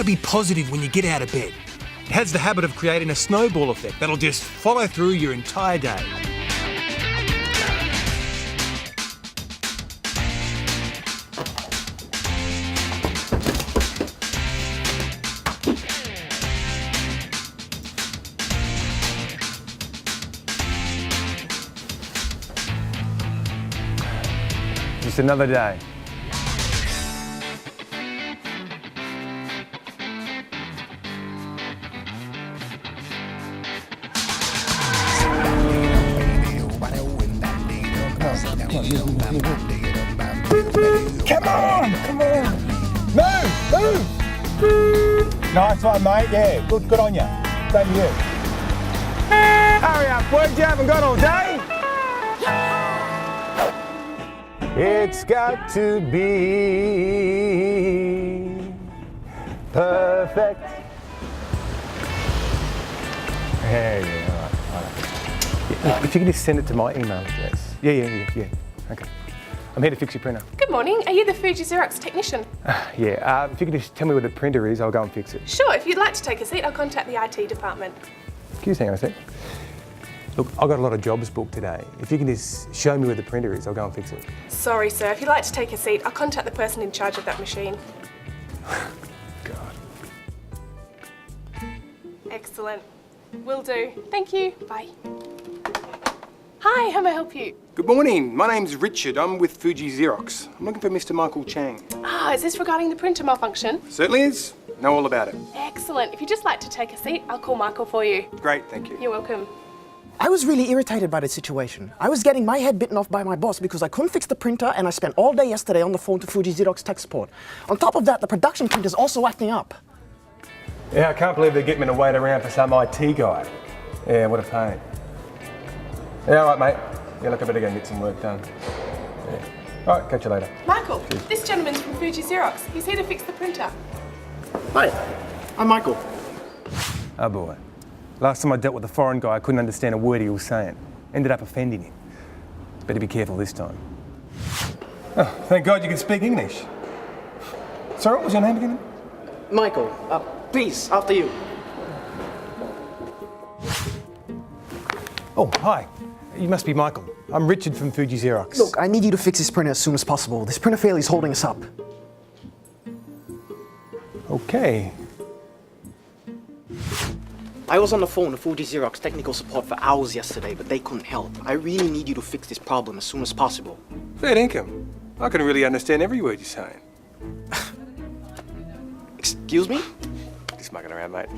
be positive when you get out of bed. It has the habit of creating a snowball effect that'll just follow through your entire day. Just another day. Come on! Move! Nice one, mate. Yeah, good on you. Same to you. Hurry up, boys. You haven't got all day. It's got to be perfect. Yeah, all right. Yeah, if you could just send it to my email address. Yeah. Okay. I'm here to fix your printer. Good morning. Are you the Fuji Xerox technician? Yeah, if you could just tell me where the printer is, I'll go and fix it. Sure. If you'd like to take a seat, I'll contact the IT department. Can you hang on a sec? Look, I've got a lot of jobs booked today. If you can just show me where the printer is, I'll go and fix it. Sorry, sir. If you'd like to take a seat, I'll contact the person in charge of that machine. God. Excellent. Will do. Thank you. Bye. Hi, how may I help you? Good morning. My name's Richard. I'm with Fuji Xerox. I'm looking for Mr. Michael Chang. Is this regarding the printer malfunction? Certainly is. Know all about it. Excellent. If you'd just like to take a seat, I'll call Michael for you. Great, thank you. You're welcome. I was really irritated by the situation. I was getting my head bitten off by my boss because I couldn't fix the printer, and I spent all day yesterday on the phone to Fuji Xerox tech support. On top of that, the production printer's also acting up. Yeah, I can't believe they get me to wait around for some IT guy. Yeah, what a pain. Yeah, all right, mate. Yeah, look, I better go and get some work done. Yeah. All right, catch you later. Michael, this gentleman's from Fuji Xerox. He's here to fix the printer. Hi, I'm Michael. Oh boy. Last time I dealt with a foreign guy, I couldn't understand a word he was saying. Ended up offending him. Better be careful this time. Oh, thank God you can speak English. Sorry, what was your name again? Michael, please, after you. Oh, hi. You must be Michael. I'm Richard from Fuji Xerox. Look, I need you to fix this printer as soon as possible. This printer failure is holding us up. Okay. I was on the phone to Fuji Xerox technical support for hours yesterday, but they couldn't help. I really need you to fix this problem as soon as possible. Fair income. I can really understand every word you're saying. Excuse me? Just mucking around, mate.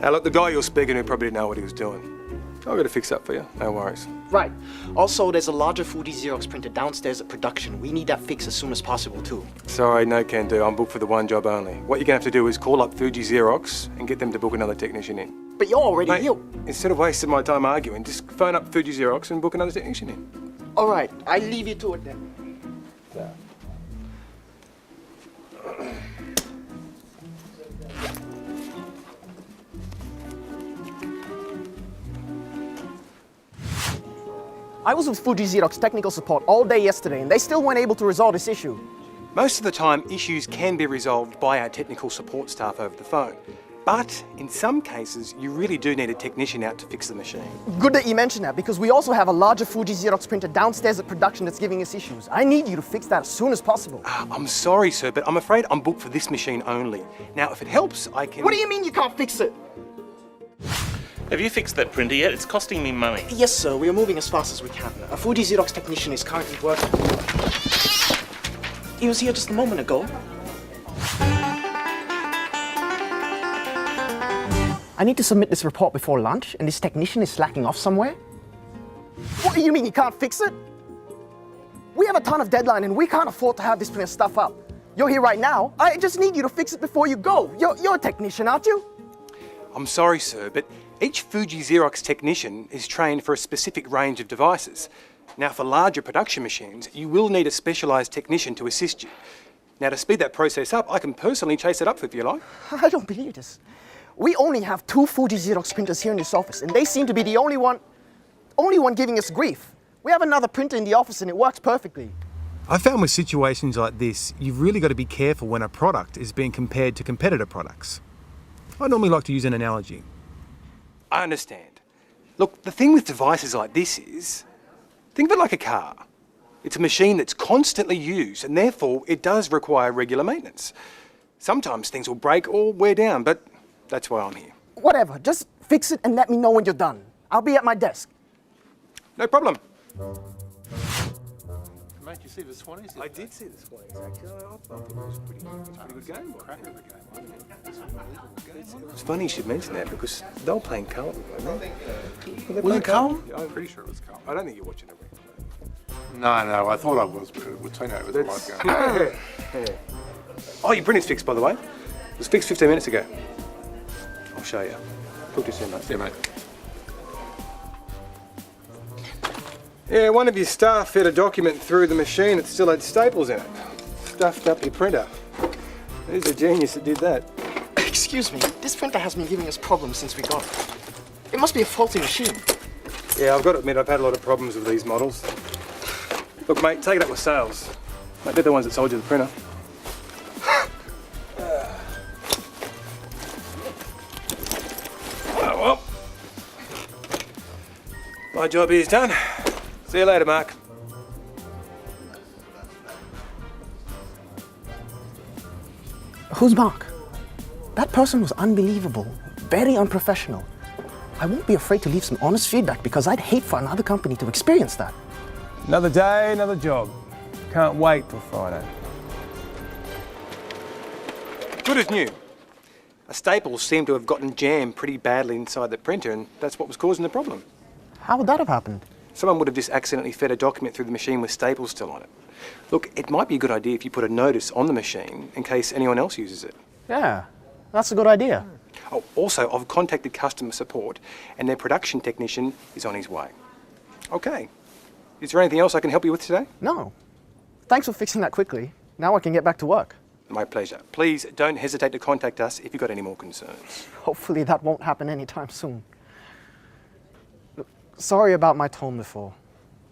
Now, look, the guy you're speaking to probably didn't know what he was doing. I've got to fix that for you. No worries. Right. Also, there's a larger Fuji Xerox printer downstairs at production. We need that fixed as soon as possible, too. Sorry, no can do. I'm booked for the one job only. What you're going to have to do is call up Fuji Xerox and get them to book another technician in. But you're already Mate, here. instead of wasting my time arguing, just phone up Fuji Xerox and book another technician in. All right, I leave you to it then. So. I was with Fuji Xerox technical support all day yesterday, and they still weren't able to resolve this issue. Most of the time, issues can be resolved by our technical support staff over the phone. But in some cases, you really do need a technician out to fix the machine. Good that you mentioned that, because we also have a larger Fuji Xerox printer downstairs at production that's giving us issues. I need you to fix that as soon as possible. I'm sorry, sir, but I'm afraid I'm booked for this machine only. Now, if it helps, I can... What do you mean you can't fix it? Have you fixed that printer yet? It's costing me money. Yes, sir. We are moving as fast as we can. A Fuji Xerox technician is currently working. He was here just a moment ago. I need to submit this report before lunch, and this technician is slacking off somewhere? What do you mean you can't fix it? We have a ton of deadline, and we can't afford to have this printer stuff up. You're here right now. I just need you to fix it before you go. You're a technician, aren't you? I'm sorry, sir, but each Fuji Xerox technician is trained for a specific range of devices. Now, for larger production machines, you will need a specialised technician to assist you. Now, to speed that process up, I can personally chase it up if you like. I don't believe this. We only have 2 Fuji Xerox printers here in this office, and they seem to be the only one giving us grief. We have another printer in the office, and it works perfectly. I found with situations like this, you've really got to be careful when a product is being compared to competitor products. I normally like to use an analogy. I understand. Look, the thing with devices like this is, think of it like a car. It's a machine that's constantly used and therefore it does require regular maintenance. Sometimes things will break or wear down, but that's why I'm here. Whatever, just fix it and let me know when you're done. I'll be at my desk. No problem. Mate, you see the Swannies? I did see the Swannies, actually. I thought it was a pretty good game. Cracker of a game, wasn't it? It's funny you should mention that because they were playing Carlton, weren't they? Was it Carlton? I'm pretty sure it was Carlton. I don't think you're watching it. No, I thought I was, but it was Tino. It was a live game. Oh, your printer's fixed, by the way. It was fixed 15 minutes ago. I'll show you. Talk to you soon, mate. Yeah, mate. Yeah, one of your staff fed a document through the machine that still had staples in it. Stuffed up your printer. Who's the genius that did that? Excuse me, this printer has been giving us problems since we got it. It must be a faulty machine. Yeah, I've got to admit, I've had a lot of problems with these models. Look, mate, take it up with sales. Mate, they're the ones that sold you the printer. Oh, well. My job is done. See you later, Mark. Who's Mark? That person was unbelievable, very unprofessional. I won't be afraid to leave some honest feedback because I'd hate for another company to experience that. Another day, another job. Can't wait till Friday. Good as new. A staple seemed to have gotten jammed pretty badly inside the printer, and that's what was causing the problem. How would that have happened? Someone would have just accidentally fed a document through the machine with staples still on it. Look, it might be a good idea if you put a notice on the machine in case anyone else uses it. Yeah, that's a good idea. Oh, also, I've contacted customer support and their production technician is on his way. Okay. Is there anything else I can help you with today? No. Thanks for fixing that quickly. Now I can get back to work. My pleasure. Please don't hesitate to contact us if you've got any more concerns. Hopefully that won't happen anytime soon. Look, sorry about my tone before.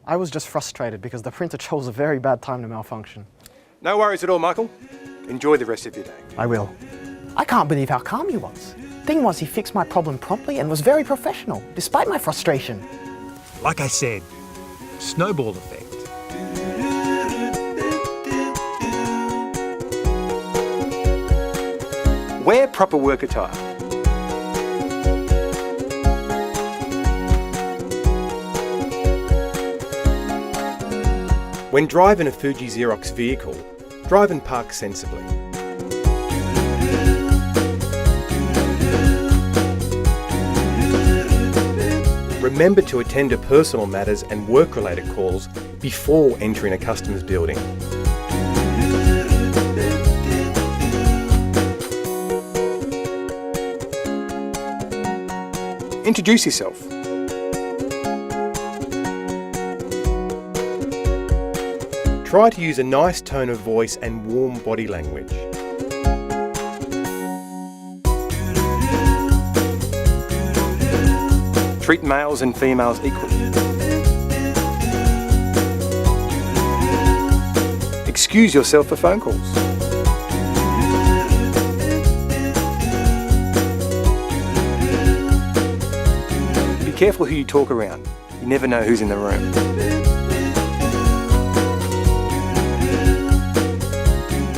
I was just frustrated because the printer chose a very bad time to malfunction. No worries at all, Michael. Enjoy the rest of your day. I will. I can't believe how calm he was. Thing was, he fixed my problem promptly and was very professional, despite my frustration. Like I said, snowball effect. Wear proper work attire. When driving a Fuji Xerox vehicle, drive and park sensibly. Remember to attend to personal matters and work-related calls before entering a customer's building. Introduce yourself. Try to use a nice tone of voice and warm body language. Treat males and females equally. Excuse yourself for phone calls. Be careful who you talk around. You never know who's in the room.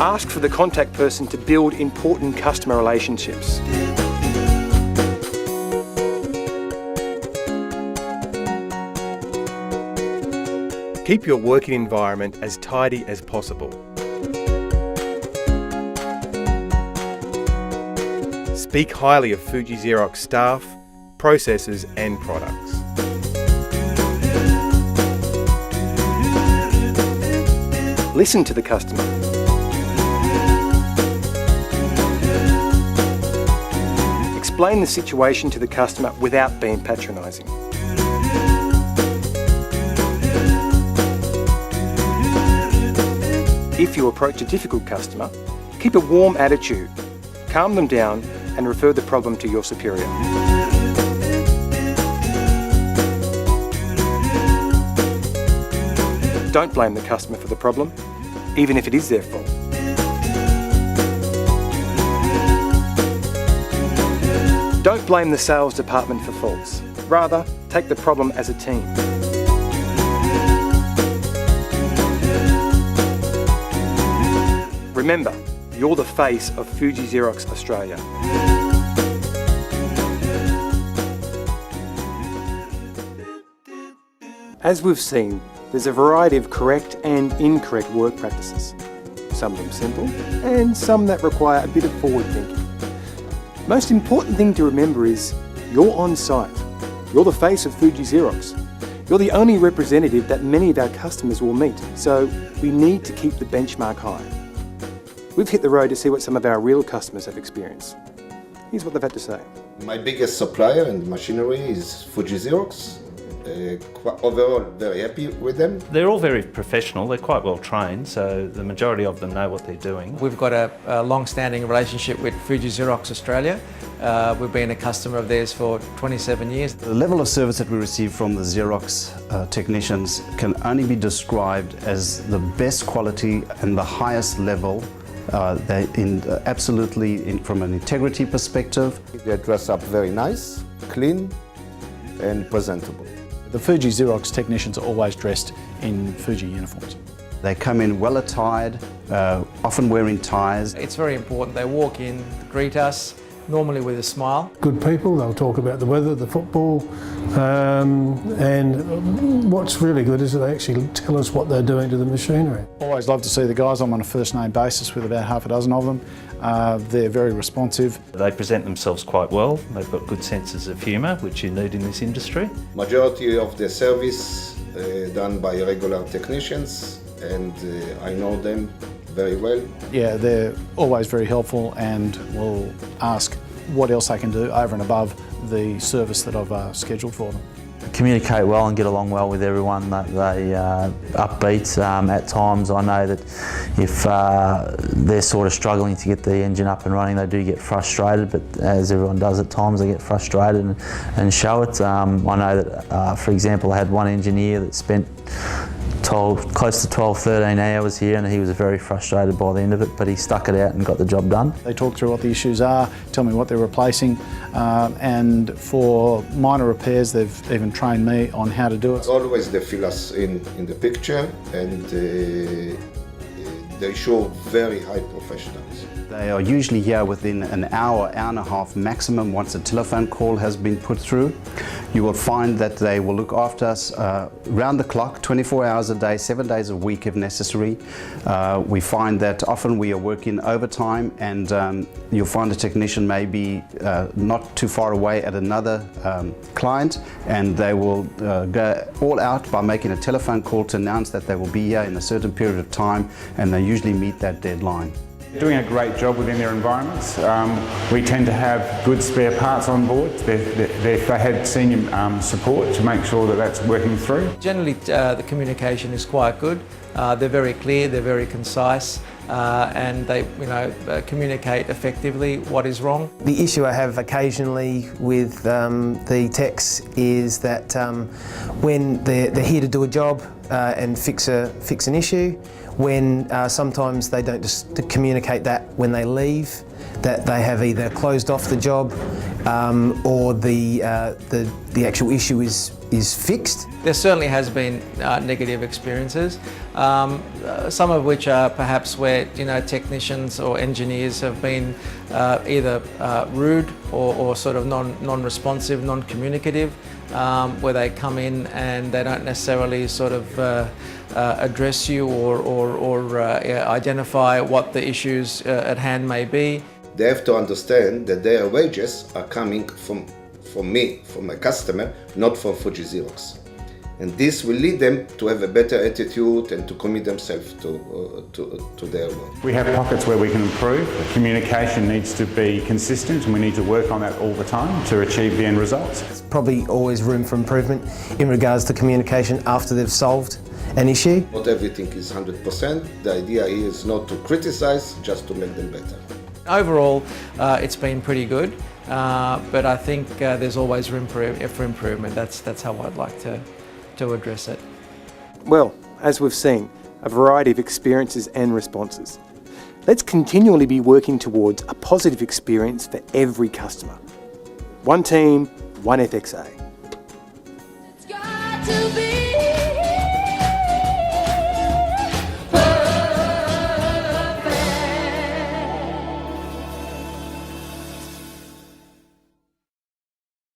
Ask for the contact person to build important customer relationships. Keep your working environment as tidy as possible. Speak highly of Fuji Xerox staff, processes and products. Listen to the customer. Explain the situation to the customer without being patronising. If you approach a difficult customer, keep a warm attitude, calm them down and refer the problem to your superior. Don't blame the customer for the problem, even if it is their fault. blame the sales department for faults. Rather, take the problem as a team. Remember, you're the face of Fuji Xerox Australia. As we've seen, there's a variety of correct and incorrect work practices. Some of them simple, and some that require a bit of forward thinking. Most important thing to remember is, you're on site. You're the face of Fuji Xerox. You're the only representative that many of our customers will meet, so we need to keep the benchmark high. We've hit the road to see what some of our real customers have experienced. Here's what they've had to say. My biggest supplier in machinery is Fuji Xerox. Overall, very happy with them. They're all very professional, they're quite well trained, so the majority of them know what they're doing. We've got a long-standing relationship with Fuji Xerox Australia. We've been a customer of theirs for 27 years. The level of service that we receive from the Xerox technicians can only be described as the best quality and the highest level. From an integrity perspective. They dress up very nice, clean and presentable. The Fuji Xerox technicians are always dressed in Fuji uniforms. They come in well attired, often wearing ties. It's very important. They walk in, greet us, normally with a smile. Good people, they'll talk about the weather, the football, and what's really good is that they actually tell us what they're doing to the machinery. Always love to see the guys. I'm on a first name basis with about half a dozen of them. They're very responsive. They present themselves quite well, they've got good senses of humour, which you need in this industry. Majority of the service done by regular technicians, and I know them very well. Yeah, they're always very helpful and will ask what else I can do over and above the service that I've scheduled for them. Communicate well and get along well with everyone. They upbeat at times. I know that if they're sort of struggling to get the engine up and running, they do get frustrated, but as everyone does at times, they get frustrated and show it. I know that, for example, I had one engineer that spent close to 12-13 hours here, and he was very frustrated by the end of it, but he stuck it out and got the job done. They talk through what the issues are, tell me what they're replacing, and for minor repairs they've even trained me on how to do it. Always they fill us in the picture, and they show very high professionalism. They are usually here within an hour, hour and a half maximum once a telephone call has been put through. You will find that they will look after us round the clock, 24 hours a day, 7 days a week if necessary. We find that often we are working overtime, and you'll find a technician may be not too far away at another client, and they will go all out by making a telephone call to announce that they will be here in a certain period of time, and they usually meet that deadline. They're doing a great job within their environments. We tend to have good spare parts on board. They had senior support to make sure that that's working through. Generally, the communication is quite good. They're very clear, they're very concise, and they communicate effectively what is wrong. The issue I have occasionally with the techs is that when they're here to do a job and fix an issue, when sometimes they don't just communicate that when they leave, that they have either closed off the job or the actual issue is fixed. There certainly has been negative experiences, some of which are perhaps where technicians or engineers have been either rude or sort of non-responsive, non-communicative, where they come in and they don't necessarily sort of address you or identify what the issues at hand may be. They have to understand that their wages are coming from me, from my customer, not from Fuji Xerox. And this will lead them to have a better attitude and to commit themselves to their work. We have pockets where we can improve. The communication needs to be consistent, and we need to work on that all the time to achieve the end results. There's probably always room for improvement in regards to communication after they've solved an issue. Not everything is 100%. The idea here is not to criticize, just to make them better. Overall, it's been pretty good, but I think there's always room for improvement. That's how I'd like to address it. Well, as we've seen, a variety of experiences and responses. Let's continually be working towards a positive experience for every customer. One team, one FXA.